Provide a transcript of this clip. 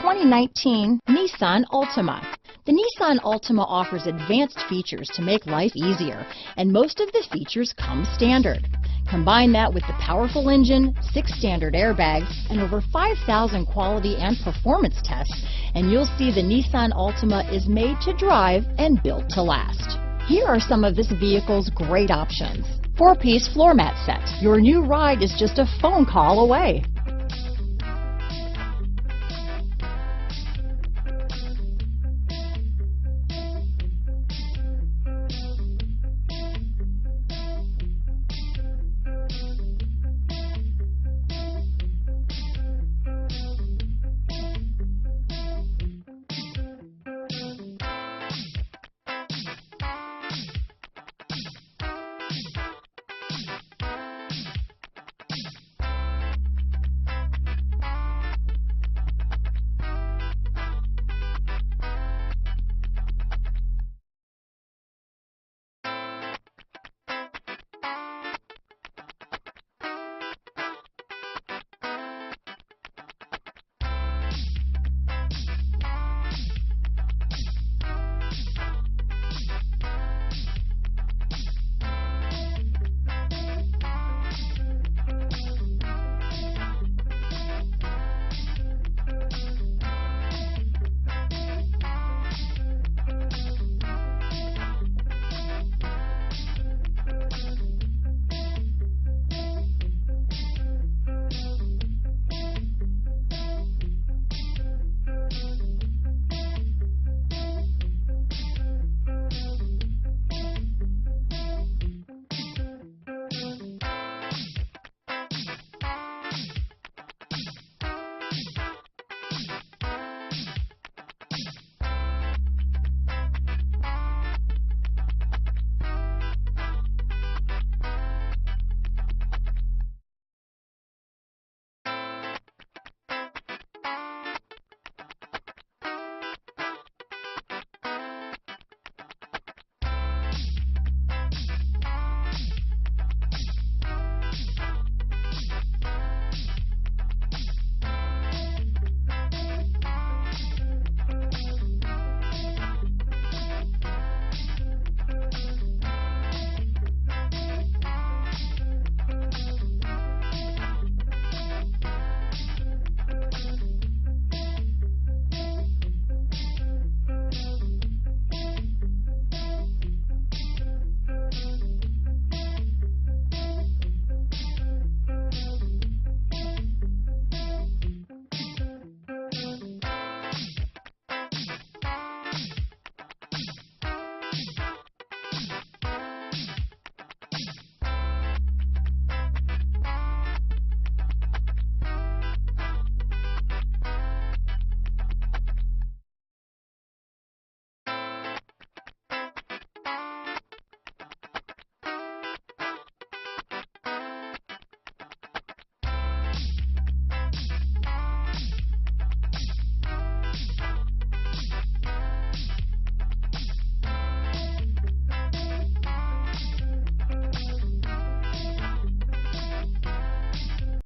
2019 Nissan Altima. The Nissan Altima offers advanced features to make life easier, and most of the features come standard. Combine that with the powerful engine, 6 standard airbags, and over 5,000 quality and performance tests, and you'll see the Nissan Altima is made to drive and built to last. Here are some of this vehicle's great options: 4-piece floor mat set. Your new ride is just a phone call away.